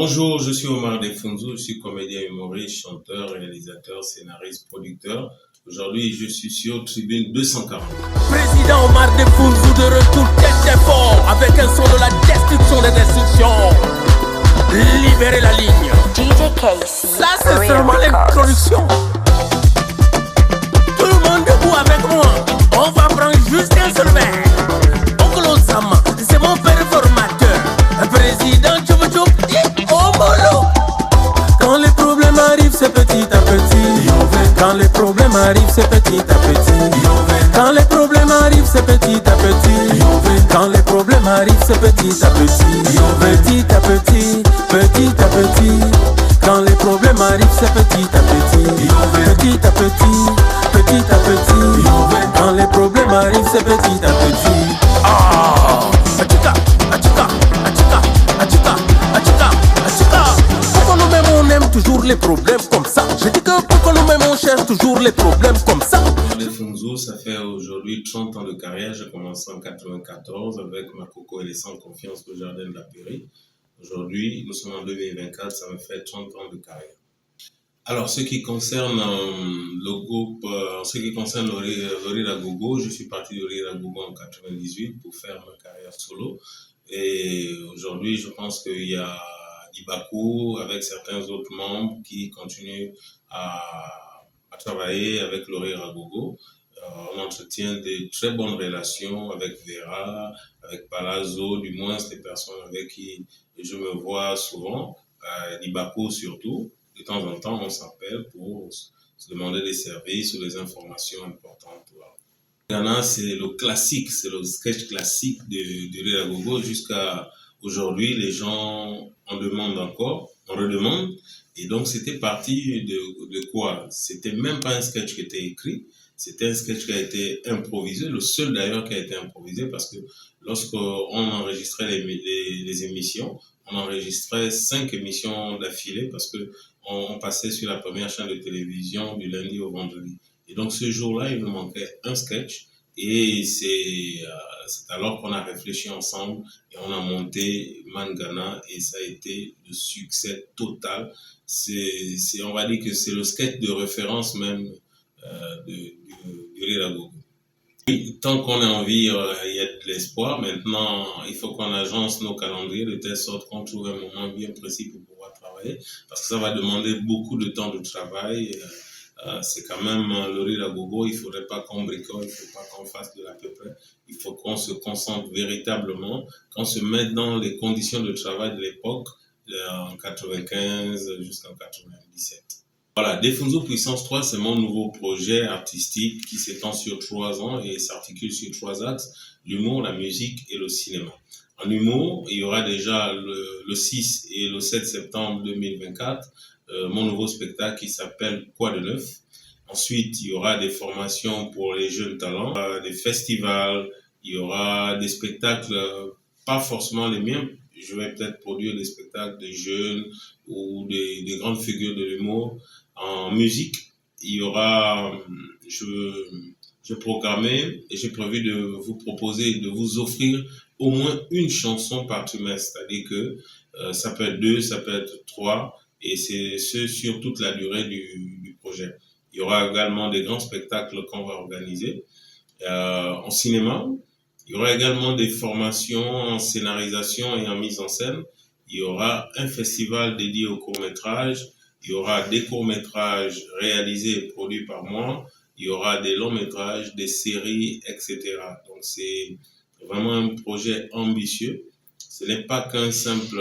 Bonjour, je suis Omar Defunzo, je suis comédien humoriste, chanteur, réalisateur, scénariste, producteur. Aujourd'hui, je suis sur Tribune 240. Président Omar Defunzo de retour tête et fort avec un son de la destruction des destructions. Libérez la ligne. DJ Casey. Ça, c'est seulement l'introduction. Tout le monde debout avec moi. On va prendre juste un seul verre. Oncle Osama, c'est mon père formateur. Un président Tchoub Tchoub dit Omolo. Quand les problèmes arrivent, c'est petit à petit. Quand les problèmes arrivent, c'est petit à petit. Quand les problèmes arrivent, c'est petit à petit. Quand les problèmes arrivent, c'est petit à petit. Petit à petit, petit à petit. Quand les problèmes arrivent, c'est petit à petit. Petit à petit, petit à petit. Quand les problèmes arrivent, c'est petit à petit. Ah, achika, achika, achika, achika, achika, achika. Pourquoi nous-mêmes on aime toujours les problèmes comme ça? Je dis que pourquoi nous-mêmes on cherche toujours les problèmes comme ça? Defunzo, ça fait aujourd'hui 30 ans de carrière. J'ai commencé en 94 avec ma coco et les sans confiance au jardin de la Pairie. Aujourd'hui, nous sommes en 2024, ça me fait 30 ans de carrière. Alors, ce qui concerne le groupe, ce qui concerne le Rire à Gogo, je suis parti de Rire à Gogo en 98 pour faire ma carrière solo. Et aujourd'hui, je pense qu'il y a Ibaku avec certains autres membres qui continuent à travailler avec le Rire à Gogo. On entretient de très bonnes relations avec Vera, avec Palazzo, du moins les personnes avec qui je me vois souvent, Ibaku surtout. De temps en temps, on s'appelle pour se demander des services ou des informations importantes. Voilà. Ghana, c'est le classique, c'est le sketch classique de Rire à Gogo. Jusqu'à aujourd'hui, les gens en demandent encore, on redemande. Et donc, c'était parti de quoi? C'était même pas un sketch qui était écrit, c'était un sketch qui a été improvisé, le seul d'ailleurs qui a été improvisé, parce que lorsqu'on enregistrait les émissions, on enregistrait 5 émissions d'affilée, parce que on passait sur la première chaîne de télévision du lundi au vendredi. Et donc, ce jour-là, il nous manquait un sketch. Et c'est alors qu'on a réfléchi ensemble et on a monté Mangana et ça a été le succès total. On va dire que c'est le sketch de référence même de Rire à Gogo. Tant qu'on est en vie, il y a de l'espoir. Maintenant, il faut qu'on agence nos calendriers de telle sorte qu'on trouve un moment bien précis pour pouvoir travailler parce que ça va demander beaucoup de temps de travail. C'est quand même le Rire à Gogo, il ne faudrait pas qu'on bricole, il ne faut pas qu'on fasse de l'à peu près. Il faut qu'on se concentre véritablement, qu'on se mette dans les conditions de travail de l'époque, en 95 jusqu'en 97. Voilà, Defunzo Puissance 3, c'est mon nouveau projet artistique qui s'étend sur 3 ans et s'articule sur 3 axes, l'humour, la musique et le cinéma. En humour, il y aura déjà le 6 et le 7 septembre 2024, mon nouveau spectacle qui s'appelle Quoi de neuf. Ensuite, il y aura des formations pour les jeunes talents, des festivals, il y aura des spectacles, pas forcément les miens. Je vais peut-être produire des spectacles de jeunes ou des grandes figures de l'humour. En musique, il y aura, j'ai programmé et j'ai prévu de vous proposer, de vous offrir au moins une chanson par trimestre. C'est-à-dire que ça peut être 2, ça peut être 3, et c'est ce sur toute la durée du projet. Il y aura également des grands spectacles qu'on va organiser. En cinéma, il y aura également des formations en scénarisation et en mise en scène. Il y aura un festival dédié aux courts-métrages. Il y aura des courts-métrages réalisés et produits par moi. Il y aura des longs-métrages, des séries, etc. Donc, c'est vraiment un projet ambitieux. Ce n'est pas qu'un simple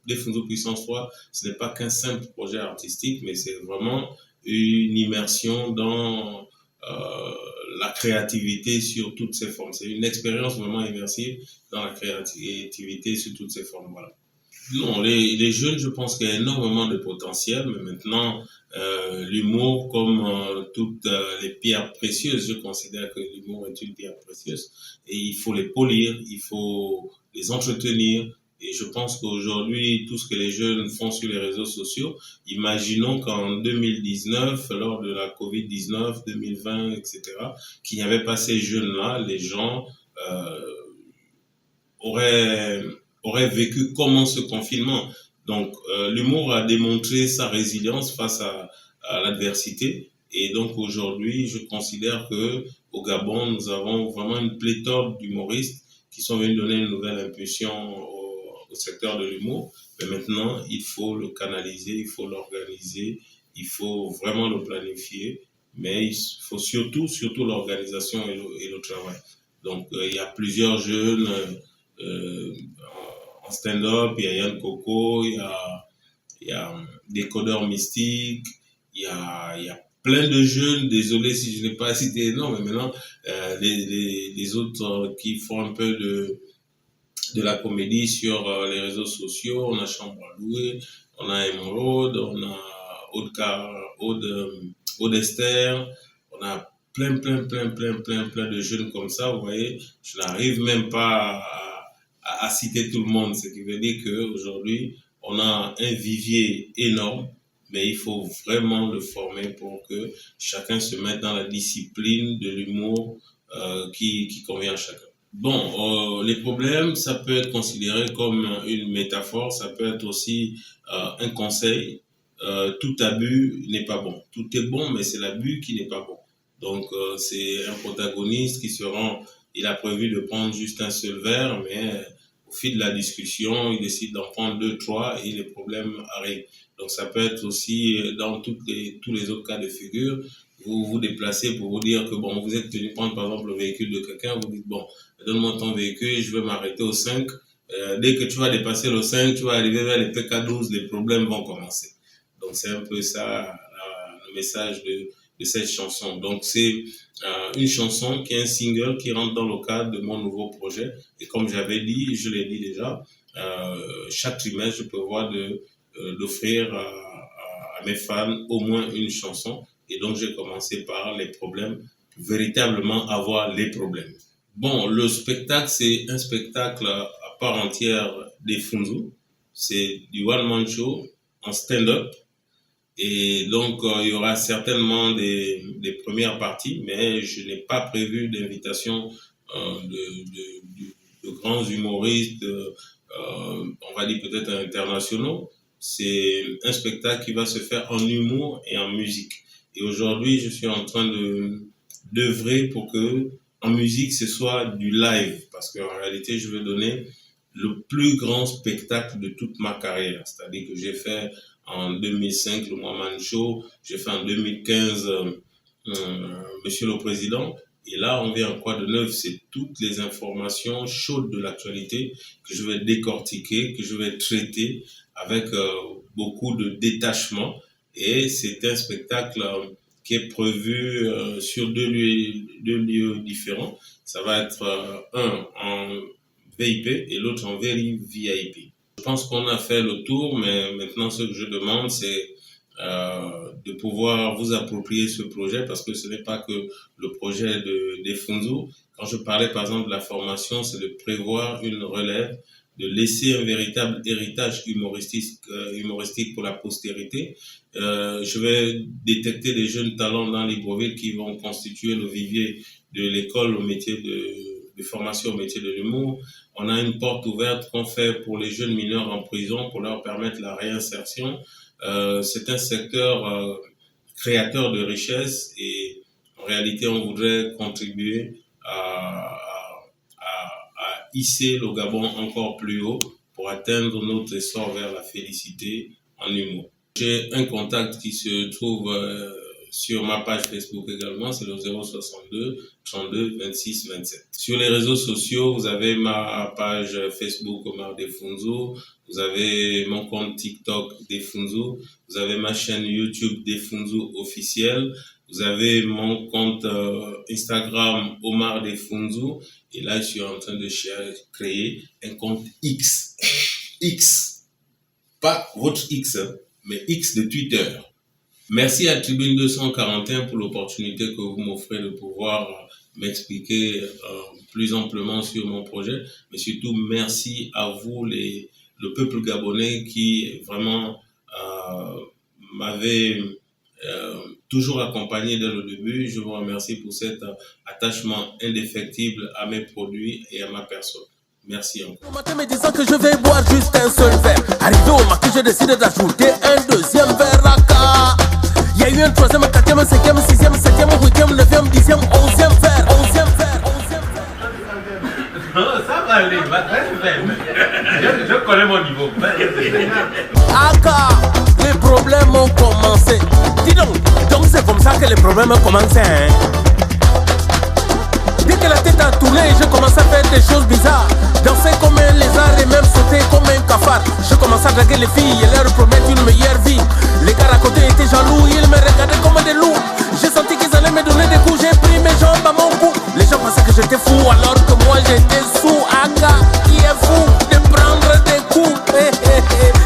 Defunzo Puissance 3, ce n'est pas qu'un simple projet artistique, mais c'est vraiment une immersion dans la créativité sur toutes ses formes. C'est une expérience vraiment immersive dans la créativité sur toutes ses formes. Voilà. Non, les jeunes, je pense qu'il y a énormément de potentiel, mais maintenant, l'humour, comme toutes les pierres précieuses, je considère que l'humour est une pierre précieuse. Et il faut les polir, il faut les entretenir. Et je pense qu'aujourd'hui, tout ce que les jeunes font sur les réseaux sociaux, imaginons qu'en 2019, lors de la Covid-19, 2020, etc., qu'il n'y avait pas ces jeunes-là, les gens auraient auraient vécu comment ce confinement. Donc, l'humour a démontré sa résilience face à l'adversité. Et donc, aujourd'hui, je considère que au Gabon, nous avons vraiment une pléthore d'humoristes qui sont venus donner une nouvelle impulsion au secteur de l'humour. Mais maintenant, il faut le canaliser, il faut l'organiser, il faut vraiment le planifier. Mais il faut surtout l'organisation et le travail. Donc, il y a plusieurs jeunes euh, en stand-up, il y a Yann Coco, il y a des codeurs mystiques, il y a plein de jeunes, désolé si je n'ai pas cité non, mais maintenant, les autres qui font un peu de la comédie sur les réseaux sociaux, on a Chambre à louer, on a Emeraude, on a Aude Esther, on a plein de jeunes comme ça, vous voyez, je n'arrive même pas à citer tout le monde, ce qui veut dire qu'aujourd'hui, on a un vivier énorme, mais il faut vraiment le former pour que chacun se mette dans la discipline de l'humour qui convient à chacun. Bon, les problèmes, ça peut être considéré comme une métaphore, ça peut être aussi un conseil. Tout abus n'est pas bon. Tout est bon, mais c'est l'abus qui n'est pas bon. Donc, c'est un protagoniste qui se rend, il a prévu de prendre juste un seul verre, mais au fil de la discussion, il décide d'en prendre deux, trois et les problèmes arrivent. Donc, ça peut être aussi dans tous les autres cas de figure. Vous vous déplacez pour vous dire que, bon, vous êtes tenu prendre par exemple le véhicule de quelqu'un, vous dites, bon, donne-moi ton véhicule, je vais m'arrêter au 5. Dès que tu vas dépasser le 5, tu vas arriver vers les PK12, les problèmes vont commencer. Donc, c'est un peu ça le message de cette chanson. Donc, c'est une chanson qui est un single qui rentre dans le cadre de mon nouveau projet. Et comme j'avais dit, je l'ai dit déjà, chaque trimestre, je prévois d'offrir à mes fans au moins une chanson. Et donc, j'ai commencé par les problèmes, véritablement avoir les problèmes. Bon, le spectacle, c'est un spectacle à part entière des Funzu. C'est du one-man show en stand-up. Et donc, il y aura certainement des premières parties, mais je n'ai pas prévu d'invitation de grands humoristes, on va dire peut-être internationaux. C'est un spectacle qui va se faire en humour et en musique. Et aujourd'hui, je suis en train d'œuvrer pour que en musique, ce soit du live, parce qu'en réalité, je veux donner le plus grand spectacle de toute ma carrière. C'est-à-dire que j'ai fait en 2005 le One-Man Show, j'ai fait en 2015 Monsieur le Président. Et là, on vient en quoi de neuf? C'est toutes les informations chaudes de l'actualité que je vais décortiquer, que je vais traiter avec beaucoup de détachement. Et c'est un spectacle qui est prévu sur deux lieux différents. Ça va être un en VIP et l'autre en Very VIP. Je pense qu'on a fait le tour, mais maintenant ce que je demande, c'est de pouvoir vous approprier ce projet parce que ce n'est pas que le projet des Funzu. Quand je parlais par exemple de la formation, c'est de prévoir une relève, de laisser un véritable héritage humoristique pour la postérité. Je vais détecter des jeunes talents dans Libreville qui vont constituer le vivier de l'école au métier de formation au métier de l'humour. On a une porte ouverte qu'on fait pour les jeunes mineurs en prison pour leur permettre la réinsertion. C'est un secteur créateur de richesse et en réalité, on voudrait contribuer à hisser le Gabon encore plus haut pour atteindre notre essor vers la félicité en humour. J'ai un contact qui se trouve sur ma page Facebook également, c'est le 062 32 26 27. Sur les réseaux sociaux, vous avez ma page Facebook Omar Defunzo, vous avez mon compte TikTok Defunzo, vous avez ma chaîne YouTube Defunzo officielle, vous avez mon compte Instagram Omar Defunzo, et là je suis en train de créer un compte X. X, pas votre X, mais X de Twitter. Merci à Tribune 241 pour l'opportunité que vous m'offrez de pouvoir m'expliquer plus amplement sur mon projet, mais surtout merci à vous, le peuple gabonais qui vraiment m'avait toujours accompagné dès le début. Je vous remercie pour cet attachement indéfectible à mes produits et à ma personne. Merci encore. Au matin me disant que je vais boire juste un seul verre. Arrivé au marquis, je décide d'ajouter un deuxième verre à cas. Il y a eu un troisième, quatrième, cinquième, sixième, septième, huitième, neuvième, dixième, onzième verre. Non, ça va aller, je connais mon niveau. Aka, les problèmes ont commencé. Dis donc c'est comme ça que les problèmes ont commencé, hein. Dès que la tête a tourné, je commence à faire des choses bizarres. Danser comme un lézard et même sauter comme un cafard. Je commence à draguer les filles et leur promettre une meilleure vie. Les gars à côté étaient jaloux, ils me regardaient comme des loups. J'ai senti qu'ils allaient me donner des coups, j'ai pris mes jambes à mon cou. Les gens pensaient que j'étais fou alors que moi j'étais sous. Aka, qui est fou de prendre des coups.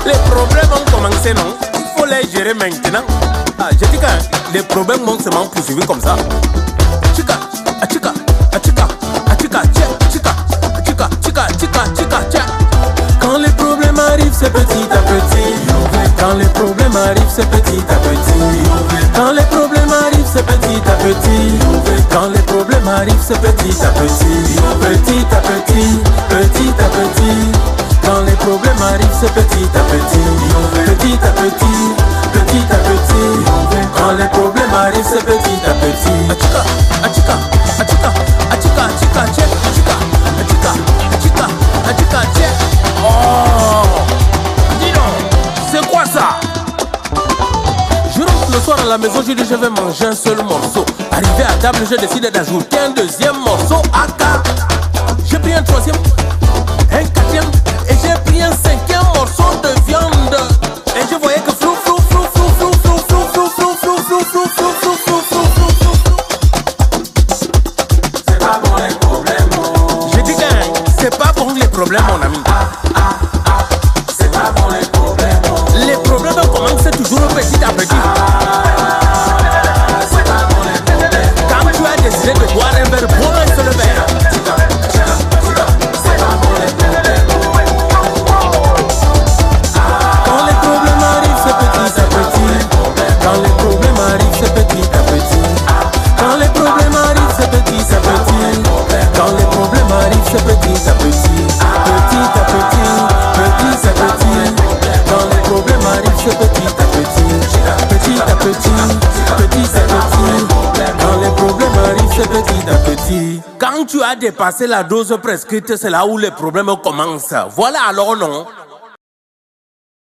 Les problèmes ont commencé, non? Il faut les gérer maintenant. Ah, j'ai dit que les problèmes m'ont seulement poursuivi comme ça. Chica, chica, chica, chica, chica, chica, chica, chica, chica, chica. Quand les problèmes arrivent, c'est petit à petit. Quand les problèmes arrivent, c'est petit à petit. Quand les problèmes arrivent, c'est petit à petit. Quand les problèmes arrivent, c'est petit à petit. Petit à petit, petit à petit. Quand les problèmes arrivent, c'est petit à petit. Petit à petit, petit à petit. Quand les problèmes arrivent, c'est petit à petit. Achika, achika, achika, achika, achika, achika, achika, achika, achika, achika. Oh, dis donc, c'est quoi ça? Je rentre le soir à la maison, je dis je vais manger un seul morceau. Arrivé à table, je décide d'ajouter un deuxième morceau à cas. J'ai pris un troisième, un quatrième, et j'ai pris un cinquième morceau de viande. Et je voyais que flou, flou, flou, flou, flou, flou, flou, flou, flou, flou, flou, flou, flou, flou, flou, flou, flou, flou. C'est pas bon les problèmes. J'ai dit que c'est pas bon les problèmes, mon ami. C'est pas bon les problèmes. Les problèmes commencent toujours petit à petit. C'est pas bon les problèmes. Quand tu as décidé de boire un verre, bois un seul verre. Quand les problèmes arrivent, c'est petit à petit. Quand les problèmes arrivent, c'est petit à petit. Quand les problèmes arrivent, c'est petit à petit. Quand les problèmes arrivent, c'est petit à petit. Petit à petit, petit à petit. Quand les problèmes arrivent, c'est petit à petit. Petit à petit, petit à petit. Quand les problèmes arrivent, c'est petit à petit. Quand tu as dépassé la dose prescrite, c'est là où les problèmes commencent. Voilà alors non.